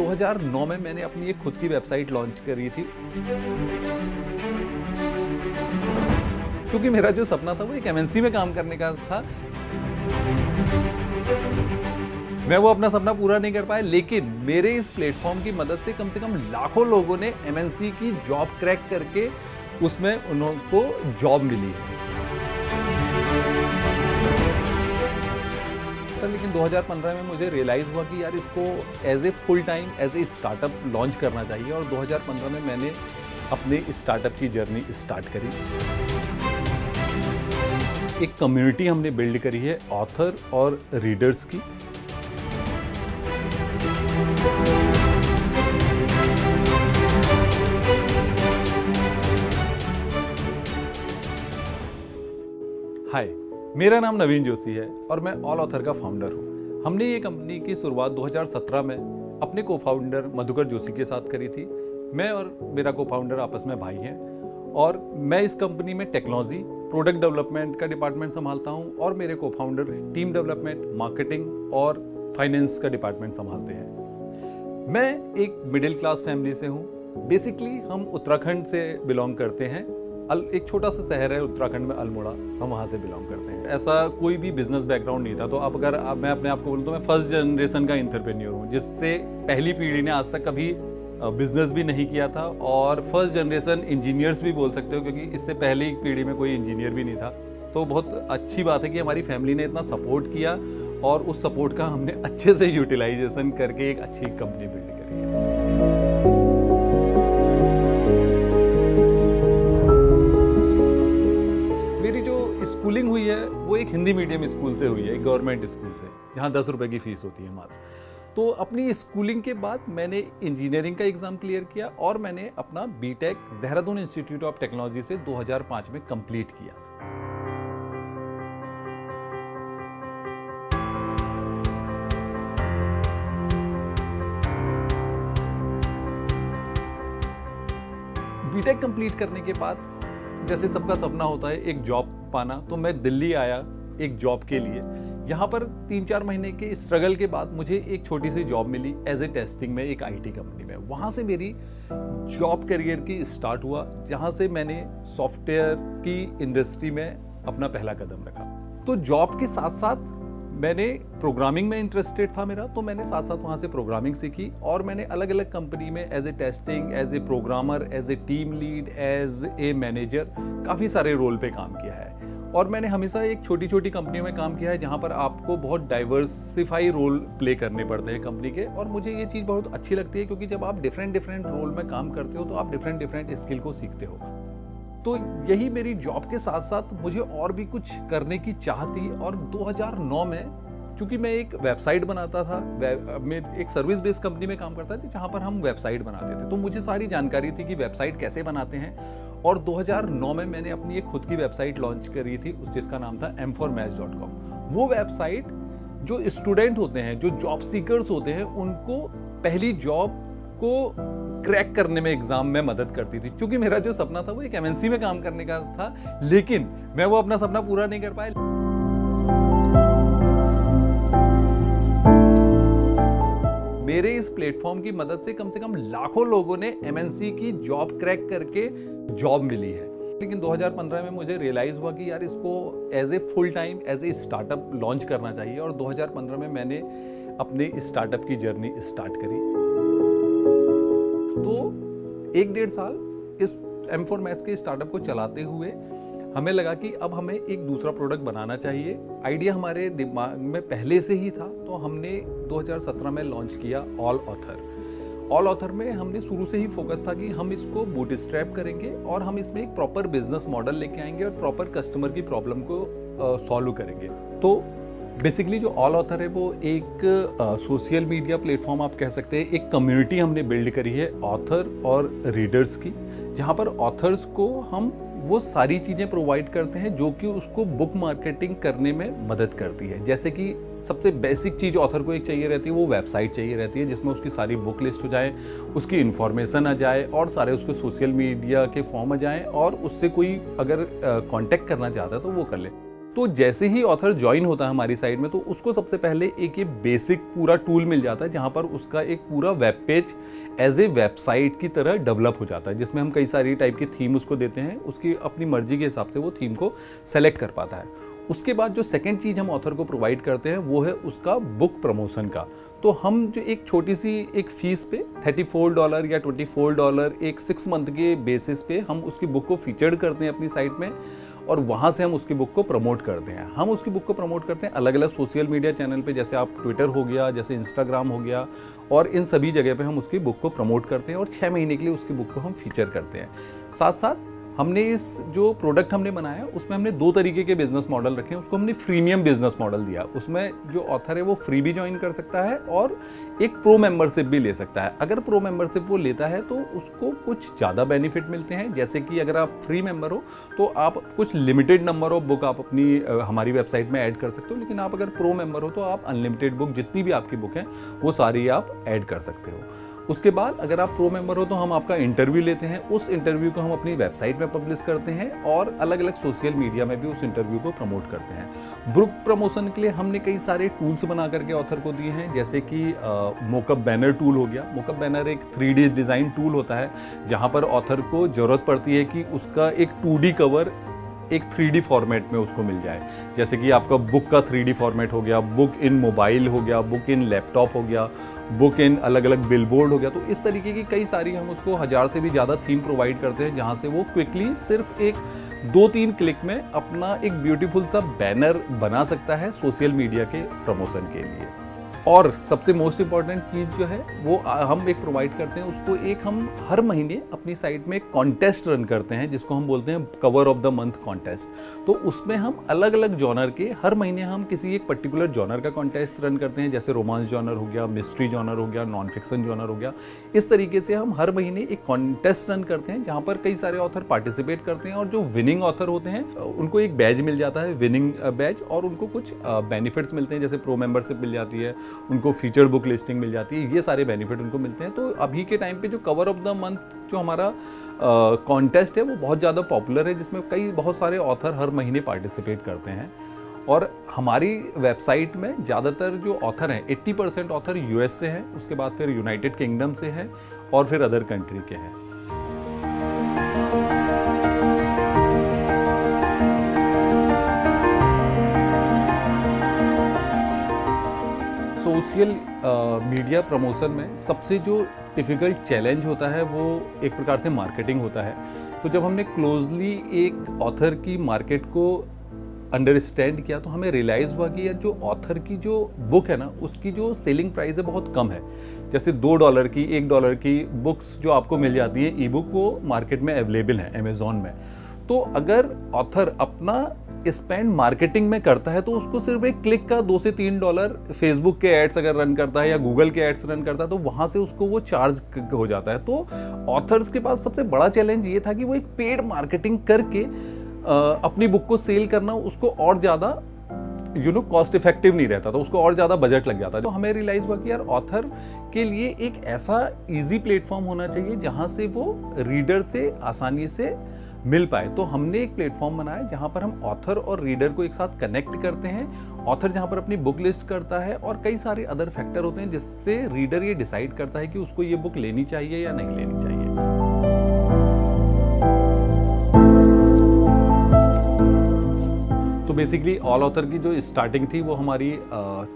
2009 में मैंने अपनी एक खुद की वेबसाइट लॉन्च करी थी, क्योंकि मेरा जो सपना था वो एक एमएनसी में काम करने का था। मैं वो अपना सपना पूरा नहीं कर पाया, लेकिन मेरे इस प्लेटफॉर्म की मदद से कम लाखों लोगों ने एमएनसी की जॉब क्रैक करके उसमें उनको जॉब मिली है। लेकिन 2015 में मुझे रियलाइज़ हुआ कि यार इसको as a full time as a startup launch करना चाहिए, और 2015 में मैंने अपने स्टार्टअप की जर्नी स्टार्ट करी। एक कम्युनिटी हमने बिल्ड करी है ऑथर और रीडर्स की। हाय, मेरा नाम नवीन जोशी है और मैं ऑल ऑथर का फाउंडर हूँ। हमने ये कंपनी की शुरुआत 2017 में अपने को फाउंडर मधुकर जोशी के साथ करी थी। मैं और मेरा को फाउंडर आपस में भाई हैं, और मैं इस कंपनी में टेक्नोलॉजी, प्रोडक्ट डेवलपमेंट का डिपार्टमेंट संभालता हूँ, और मेरे को फाउंडर टीम डेवलपमेंट, मार्केटिंग और फाइनेंस का डिपार्टमेंट संभालते हैं। मैं एक मिडिल क्लास फैमिली से हूँ। बेसिकली हम उत्तराखंड से बिलोंग करते हैं। एक छोटा सा शहर है उत्तराखंड में, अल्मोड़ा, हम वहाँ से बिलोंग करते हैं। ऐसा कोई भी बिजनेस बैकग्राउंड नहीं था। तो अब अगर मैं अपने आप को बोलूँ तो मैं फर्स्ट जनरेशन का एंटरप्रेन्योर हूँ, जिससे पहली पीढ़ी ने आज तक कभी बिजनेस भी नहीं किया था, और फर्स्ट जनरेशन इंजीनियर्स भी बोल सकते हो, क्योंकि इससे पहली पीढ़ी में कोई इंजीनियर भी नहीं था। तो बहुत अच्छी बात है कि हमारी फैमिली ने इतना सपोर्ट किया, और उस सपोर्ट का हमने अच्छे से यूटिलाइजेशन करके एक अच्छी कंपनी बिल्ड करी है। स्कूलिंग हुई है वो एक हिंदी मीडियम स्कूल से हुई है, एक गवर्नमेंट स्कूल से, जहाँ 10 रुपए की फीस होती है मात्र। तो अपनी स्कूलिंग के बाद मैंने इंजीनियरिंग का एग्ज़ाम क्लियर किया, और मैंने अपना BTech Dehradun Institute of Technology से 2005 में कंप्लीट किया। बीटेक कंप्लीट करने के बाद जैसे सबका सपना होता है एक जॉब पाना, तो मैं दिल्ली आया एक जॉब के लिए। यहाँ पर 3-4 महीने के स्ट्रगल के बाद मुझे एक छोटी सी जॉब मिली एज ए टेस्टिंग में एक आईटी कंपनी में। वहाँ से मेरी जॉब करियर की स्टार्ट हुआ, जहाँ से मैंने सॉफ्टवेयर की इंडस्ट्री में अपना पहला कदम रखा। तो जॉब के साथ साथ मैंने प्रोग्रामिंग में इंटरेस्टेड था मेरा, तो मैंने साथ साथ वहाँ से प्रोग्रामिंग सीखी, और मैंने अलग अलग कंपनी में as a testing, as a programmer, as a team lead, as a manager काफ़ी सारे रोल पे काम किया है। और मैंने हमेशा एक छोटी छोटी कंपनियों में काम किया है, जहाँ पर आपको बहुत डाइवर्सिफाई रोल प्ले करने पड़ते हैं कंपनी के। और मुझे ये चीज़ बहुत अच्छी लगती है, क्योंकि जब आप डिफरेंट रोल में काम करते हो तो आप डिफरेंट स्किल को सीखते हो। तो यही मेरी जॉब के साथ साथ मुझे और भी कुछ करने की चाह थी। और 2009 में, क्योंकि मैं एक वेबसाइट बनाता था, मैं एक सर्विस बेस्ड कंपनी में काम करता था जहाँ पर हम वेबसाइट बनाते थे, तो मुझे सारी जानकारी थी कि वेबसाइट कैसे बनाते हैं। और 2009 में मैंने अपनी एक खुद की वेबसाइट लॉन्च करी थी, जिसका नाम था m4match.com। वो वेबसाइट जो स्टूडेंट होते हैं, जो जॉब सीकर्स होते हैं, उनको पहली जॉब को क्रैक करने में एग्जाम में मदद करती थी। क्योंकि मेरा जो सपना था वो एक एमएनसी में काम करने का था, लेकिन मैं वो अपना सपना पूरा नहीं कर पाया। मेरे इस प्लेटफॉर्म की मदद से कम लाखों लोगों ने एमएनसी की जॉब क्रैक करके जॉब मिली है। लेकिन 2015 में मुझे रियलाइज़ हुआ कि यार इसको as a full time as a startup launch करना चाहिए, और 2015 में मैंने अपने स्टार्टअप की जर्नी स्टार्ट करी। तो 1-1.5 साल इस m4match के स्टार्टअप को चलाते हुए हमें लगा कि अब हमें एक दूसरा प्रोडक्ट बनाना चाहिए। आइडिया हमारे दिमाग में पहले से ही था, तो हमने 2017 में लॉन्च किया ऑल ऑथर में हमने शुरू से ही फोकस था कि हम इसको बूटस्ट्रैप करेंगे, और हम इसमें एक प्रॉपर बिजनेस मॉडल लेके आएंगे, और प्रॉपर कस्टमर की प्रॉब्लम को सॉल्व करेंगे। तो बेसिकली जो ऑल ऑथर है वो एक सोशल मीडिया प्लेटफॉर्म आप कह सकते हैं, एक कम्युनिटी हमने बिल्ड करी है ऑथर और रीडर्स की, जहाँ पर ऑथर्स को हम वो सारी चीज़ें प्रोवाइड करते हैं जो कि उसको बुक मार्केटिंग करने में मदद करती है। जैसे कि सबसे बेसिक चीज़ ऑथर को एक चाहिए रहती है, वो वेबसाइट चाहिए रहती है, जिसमें उसकी सारी बुक लिस्ट हो जाए, उसकी इन्फॉर्मेशन आ जाए, और सारे उसके सोशल मीडिया के फॉर्म आ जाएँ, और उससे कोई अगर कांटेक्ट करना चाहता है तो वो कर ले। तो जैसे ही ऑथर ज्वाइन होता है हमारी साइट में, तो उसको सबसे पहले एक ये बेसिक पूरा टूल मिल जाता है जहाँ पर उसका एक पूरा web page as a website की तरह डेवलप हो जाता है, जिसमें हम कई सारी टाइप की थीम उसको देते हैं, उसकी अपनी मर्जी के हिसाब से वो थीम को सेलेक्ट कर पाता है। उसके बाद जो सेकंड चीज़ हम ऑथर को प्रोवाइड करते हैं वो है उसका बुक प्रमोशन का। तो हम जो एक छोटी सी एक फ़ीस पे $34 या $24 एक 6 मंथ के बेसिस पे हम उसकी बुक को फीचर्ड करते हैं अपनी साइट में, और वहाँ से हम उसकी बुक को प्रमोट करते हैं। हम उसकी बुक को प्रमोट करते हैं अलग अलग सोशल मीडिया चैनल पे, जैसे आप ट्विटर हो गया, जैसे इंस्टाग्राम हो गया, और इन सभी जगह पे हम उसकी बुक को प्रमोट करते हैं और 6 महीने के लिए उसकी बुक को हम फीचर करते हैं। साथ साथ हमने इस जो प्रोडक्ट हमने बनाया उसमें हमने 2 तरीके के बिजनेस मॉडल रखे हैं। उसको हमने फ्रीमियम बिजनेस मॉडल दिया, उसमें जो ऑथर है वो फ्री भी ज्वाइन कर सकता है और एक प्रो मेंबरशिप भी ले सकता है। अगर प्रो मेंबरशिप वो लेता है तो उसको कुछ ज़्यादा बेनिफिट मिलते हैं, जैसे कि अगर आप फ्री मेंबर हो तो आप कुछ लिमिटेड नंबर ऑफ बुक आप अपनी हमारी वेबसाइट में ऐड कर सकते हो, लेकिन आप अगर प्रो मेंबर हो तो आप अनलिमिटेड बुक जितनी भी आपकी बुक है वो सारी आप ऐड कर सकते हो। उसके बाद अगर आप प्रो मेंबर हो तो हम आपका इंटरव्यू लेते हैं, उस इंटरव्यू को हम अपनी वेबसाइट में पब्लिश करते हैं और अलग अलग सोशल मीडिया में भी उस इंटरव्यू को प्रमोट करते हैं। बुक प्रमोशन के लिए हमने कई सारे टूल्स बना करके ऑथर को दिए हैं, जैसे कि मोकअप बैनर टूल हो गया। मोकअप बैनर एक 3D डिज़ाइन टूल होता है जहाँ पर ऑथर को ज़रूरत पड़ती है कि उसका एक 2D कवर एक 3D फॉर्मेट में उसको मिल जाए, जैसे कि आपका बुक का 3D फॉर्मेट हो गया, बुक इन मोबाइल हो गया, बुक इन लैपटॉप हो गया, बुक इन अलग अलग बिलबोर्ड हो गया। तो इस तरीके की कई सारी हम उसको 1000 से भी ज़्यादा थीम प्रोवाइड करते हैं, जहाँ से वो क्विकली सिर्फ एक 2-3 क्लिक में अपना एक ब्यूटीफुल सा बैनर बना सकता है सोशल मीडिया के प्रमोशन के लिए। और सबसे मोस्ट इम्पॉर्टेंट चीज़ जो है वो हम एक प्रोवाइड करते हैं उसको, एक हम हर महीने अपनी साइट में कॉन्टेस्ट रन करते हैं जिसको हम बोलते हैं cover of the month contest. तो उसमें हम अलग अलग जॉनर के हर महीने हम किसी एक पर्टिकुलर जॉनर का कॉन्टेस्ट रन करते हैं, जैसे रोमांस जॉनर हो गया, मिस्ट्री जॉनर हो गया, नॉन फिक्शन जॉनर हो गया। इस तरीके से हम हर महीने एक कॉन्टेस्ट रन करते हैं जहाँ पर कई सारे ऑथर पार्टिसिपेट करते हैं और जो विनिंग ऑथर होते हैं उनको एक बैज मिल जाता है, विनिंग बैज, और उनको कुछ बेनिफिट्स मिलते हैं, जैसे प्रो मेंबरशिप मिल जाती है, उनको फीचर बुक लिस्टिंग मिल जाती है, ये सारे बेनिफिट उनको मिलते हैं। तो अभी के टाइम पे जो कवर ऑफ द मंथ जो हमारा कॉन्टेस्ट है वो बहुत ज़्यादा पॉपुलर है, जिसमें बहुत सारे ऑथर हर महीने पार्टिसिपेट करते हैं। और हमारी वेबसाइट में ज़्यादातर जो ऑथर हैं 80% ऑथर यूएस से हैं, उसके बाद फिर यूनाइटेड किंगडम से हैं और फिर अदर कंट्री के हैं। सोशल मीडिया प्रमोशन में सबसे जो डिफ़िकल्ट चैलेंज होता है वो एक प्रकार से मार्केटिंग होता है। तो जब हमने क्लोजली एक ऑथर की मार्केट को अंडरस्टैंड किया तो हमें रियलाइज़ हुआ कि यार जो ऑथर की जो बुक है ना उसकी जो सेलिंग प्राइस है बहुत कम है। जैसे $2 की, $1 की बुक्स जो आपको मिल जाती है ई बुक, वो मार्केट में अवेलेबल है अमेज़ॉन में। तो अगर ऑथर अपना स्पेंड मार्केटिंग में करता है तो उसको सिर्फ एक क्लिक का $2 से $3 फेसबुक के एड्स अगर रन करता है या गूगल के एड्स रन करता है तो वहाँ से उसको वो चार्ज हो जाता है। तो ऑथर्स के पास सबसे बड़ा चैलेंज ये था कि वो एक पेड मार्केटिंग करके अपनी बुक को सेल करना उसको और ज़्यादा कॉस्ट इफेक्टिव नहीं रहता, तो उसको और ज़्यादा बजट लग जाता है। तो हमें रियलाइज़ हुआ कि यार ऑथर के लिए एक ऐसा ईजी प्लेटफॉर्म होना चाहिए जहाँ से वो रीडर से आसानी से मिल पाए। तो हमने एक प्लेटफॉर्म बनाया जहाँ पर हम ऑथर और रीडर को एक साथ कनेक्ट करते हैं। ऑथर जहाँ पर अपनी बुक लिस्ट करता है और कई सारे अदर फैक्टर होते हैं जिससे रीडर ये डिसाइड करता है कि उसको ये बुक लेनी चाहिए या नहीं लेनी चाहिए। तो बेसिकली ऑल ऑथर की जो स्टार्टिंग थी वो हमारी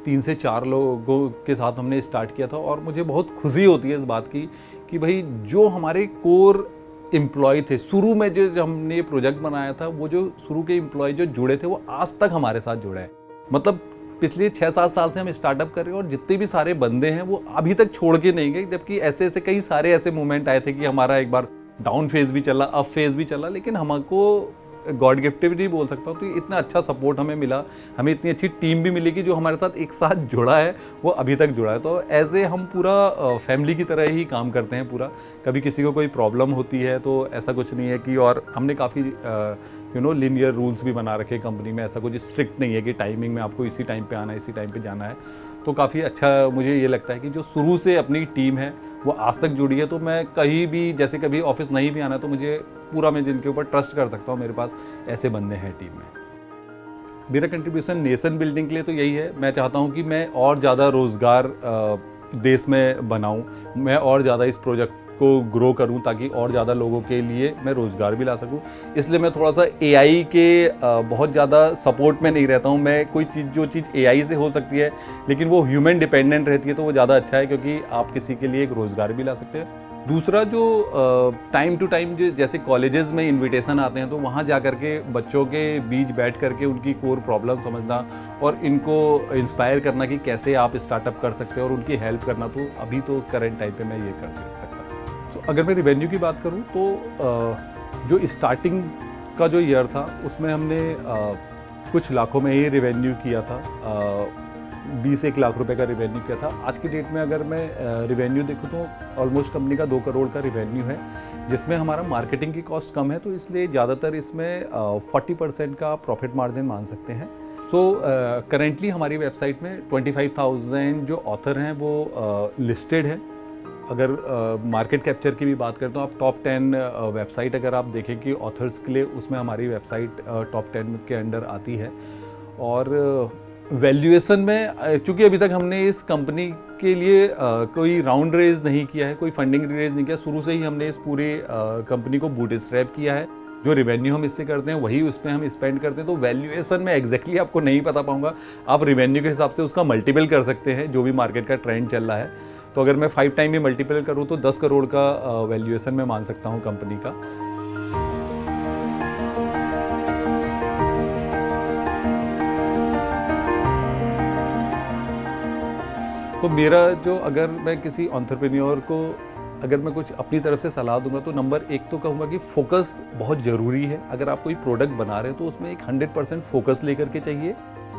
3 से 4 लोगों के साथ हमने स्टार्ट किया था, और मुझे बहुत खुशी होती है इस बात की कि भाई जो हमारे कोर एम्प्लॉय थे शुरू में, जो हमने ये प्रोजेक्ट बनाया था, वो जो शुरू के एम्प्लॉय जो जुड़े थे वो आज तक हमारे साथ जुड़े हैं। मतलब पिछले 6-7 साल से हम स्टार्टअप कर रहे हैं और जितने भी सारे बंदे हैं वो अभी तक छोड़ के नहीं गए। जबकि ऐसे ऐसे कई सारे ऐसे मोमेंट आए थे कि हमारा एक बार डाउन फेज भी चला, अप फेज भी चला, लेकिन हमको गॉड गिफ्टेड नहीं बोल सकता हूँ। तो इतना अच्छा सपोर्ट हमें मिला, हमें इतनी अच्छी टीम भी मिली कि जो हमारे साथ एक साथ जुड़ा है वो अभी तक जुड़ा है। तो ऐसे हम पूरा फैमिली की तरह ही काम करते हैं पूरा। कभी किसी को कोई प्रॉब्लम होती है तो ऐसा कुछ नहीं है कि, और हमने काफ़ी लीनियर रूल्स भी बना रखे कंपनी में। ऐसा कुछ स्ट्रिक्ट नहीं है कि टाइमिंग में आपको इसी टाइम पे आना है, इसी टाइम पे जाना है। तो काफ़ी अच्छा मुझे ये लगता है कि जो शुरू से अपनी टीम है वो आज तक जुड़ी है। तो मैं कहीं भी, जैसे कभी ऑफिस नहीं भी आना तो मुझे पूरा, मैं जिनके ऊपर ट्रस्ट कर सकता हूँ, मेरे पास ऐसे बंदे हैं टीम में। मेरा कंट्रीब्यूशन नेशन बिल्डिंग के लिए तो यही है, मैं चाहता हूँ कि मैं और ज़्यादा रोज़गार देश में बनाऊँ, मैं और ज़्यादा इस प्रोजेक्ट को ग्रो करूं ताकि और ज़्यादा लोगों के लिए मैं रोज़गार भी ला सकूं। इसलिए मैं थोड़ा सा एआई के बहुत ज़्यादा सपोर्ट में नहीं रहता हूं। मैं कोई चीज़ जो चीज़ एआई से हो सकती है लेकिन वो ह्यूमन डिपेंडेंट रहती है तो वो ज़्यादा अच्छा है, क्योंकि आप किसी के लिए एक रोज़गार भी ला सकते हैं। दूसरा जो टाइम टू टाइम जो जैसे कॉलेजेस में इनविटेशन आते हैं तो वहाँ जा कर के बच्चों के बीच बैठ करके उनकी कोर प्रॉब्लम समझना और इनको इंस्पायर करना कि कैसे आप स्टार्टअप कर सकते हैं और उनकी हेल्प करना, तो अभी तो करंट टाइम पे मैं ये कर सकता हूँ। तो अगर मैं रिवेन्यू की बात करूँ तो जो स्टार्टिंग का जो ईयर था उसमें हमने कुछ लाखों में ही रिवेन्यू किया था, 20-1 लाख रुपए का रिवेन्यू किया था। आज की डेट में अगर मैं रिवेन्यू देखूँ तो ऑलमोस्ट कंपनी का 2 करोड़ का रिवेन्यू है, जिसमें हमारा मार्केटिंग की कॉस्ट कम है, तो इसलिए ज़्यादातर इसमें 40% का प्रॉफिट मार्जिन मान सकते हैं। सो करेंटली हमारी वेबसाइट में 25,000 जो ऑथर हैं वो लिस्टेड है। अगर मार्केट कैप्चर की भी बात करें तो आप टॉप 10 वेबसाइट अगर आप देखें कि ऑथर्स के लिए, उसमें हमारी वेबसाइट टॉप 10 के अंडर आती है। और वैल्यूएशन में चूँकि अभी तक हमने इस कंपनी के लिए कोई राउंड रेज नहीं किया है, कोई फंडिंग रेज नहीं किया, शुरू से ही हमने इस पूरे कंपनी को बूटस्ट्रैप किया है। जो रेवेन्यू हम इससे करते हैं वही उस पर हम स्पेंड करते हैं, तो वैल्यूएशन में एग्जैक्टली आपको नहीं पता पाऊंगा। आप रेवेन्यू के हिसाब से उसका मल्टीपल कर सकते हैं जो भी मार्केट का ट्रेंड चल रहा है। तो अगर मैं 5 टाइम में मल्टीपल करूँ तो 10 करोड़ का वैल्यूएशन में मान सकता हूँ कंपनी का। तो मेरा जो, अगर मैं किसी एंटरप्रेन्योर को अगर मैं कुछ अपनी तरफ से सलाह दूंगा तो नंबर 1 तो कहूँगा कि फोकस बहुत ज़रूरी है। अगर आप कोई प्रोडक्ट बना रहे हो तो उसमें एक 100% फोकस लेकर के चाहिए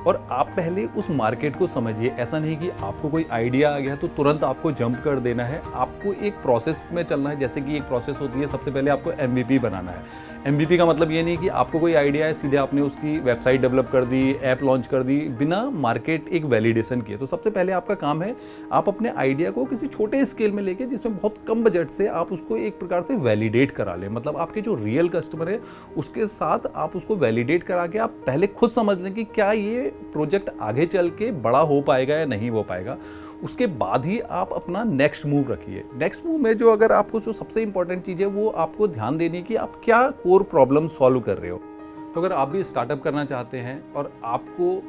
और आप पहले उस मार्केट को समझिए। ऐसा नहीं कि आपको कोई आइडिया आ गया तो तुरंत आपको जंप कर देना है, आपको एक प्रोसेस में चलना है। जैसे कि एक प्रोसेस होती है, सबसे पहले आपको MVP बनाना है। MVP का मतलब ये नहीं कि आपको कोई आइडिया है सीधे आपने उसकी वेबसाइट डेवलप कर दी, ऐप लॉन्च कर दी बिना मार्केट एक वैलिडेशन किए। तो सबसे पहले आपका काम है आप अपने आइडिया को किसी छोटे स्केल में लेके, जिसमें बहुत कम बजट से आप उसको एक प्रकार से वैलिडेट करा लें। मतलब आपके जो रियल कस्टमर है उसके साथ आप उसको वैलिडेट करा के आप पहले खुद समझ लें कि क्या ये प्रोजेक्ट आगे चल के बड़ा हो पाएगा या नहीं हो पाएगा। उसके बाद ही आप अपना नेक्स्ट मूव रखिए। नेक्स्ट मूव में जो अगर आपको जो सबसे इंपॉर्टेंट चीज़ है वो आपको ध्यान देनी है कि आप क्या कोर प्रॉब्लम सॉल्व कर रहे हो। तो अगर आप भी स्टार्टअप करना चाहते हैं और आपको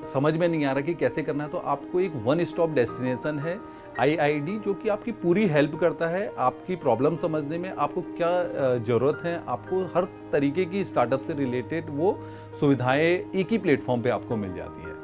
समझ में नहीं आ रहा कि कैसे करना है, तो आपको एक वन स्टॉप डेस्टिनेशन है IID, जो कि आपकी पूरी हेल्प करता है आपकी प्रॉब्लम समझने में। आपको क्या ज़रूरत है, आपको हर तरीके की स्टार्टअप से रिलेटेड वो सुविधाएं एक ही प्लेटफॉर्म पे आपको मिल जाती है।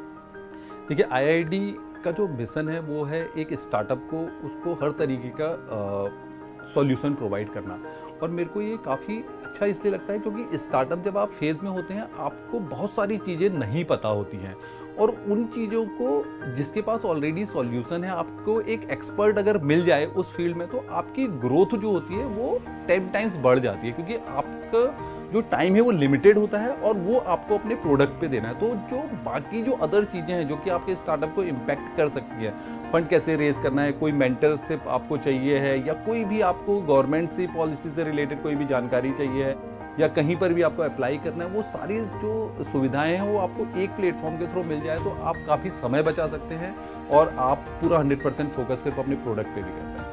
देखिए, IID का जो मिशन है वो है एक स्टार्टअप को उसको हर तरीके का सॉल्यूशन प्रोवाइड करना। और मेरे को ये काफ़ी अच्छा इसलिए लगता है क्योंकि स्टार्टअप जब आप फेज़ में होते हैं आपको बहुत सारी चीज़ें नहीं पता होती हैं, और उन चीज़ों को जिसके पास ऑलरेडी सॉल्यूशन है, आपको एक एक्सपर्ट अगर मिल जाए उस फील्ड में, तो आपकी ग्रोथ जो होती है वो 10 टाइम्स बढ़ जाती है, क्योंकि आपका जो टाइम है वो लिमिटेड होता है और वो आपको अपने प्रोडक्ट पे देना है। तो जो बाकी जो अदर चीज़ें हैं जो कि आपके स्टार्टअप को इम्पैक्ट कर सकती है, फंड कैसे रेज करना है, कोई मेंटरशिप आपको चाहिए है, या कोई भी आपको गवर्नमेंट से पॉलिसी से रिलेटेड कोई भी जानकारी चाहिए है, या कहीं पर भी आपको अप्लाई करना है, वो सारी जो सुविधाएं हैं वो आपको एक प्लेटफॉर्म के थ्रू मिल जाए तो आप काफ़ी समय बचा सकते हैं और आप पूरा 100% फोकस सिर्फ अपने प्रोडक्ट पे भी कर सकते हैं।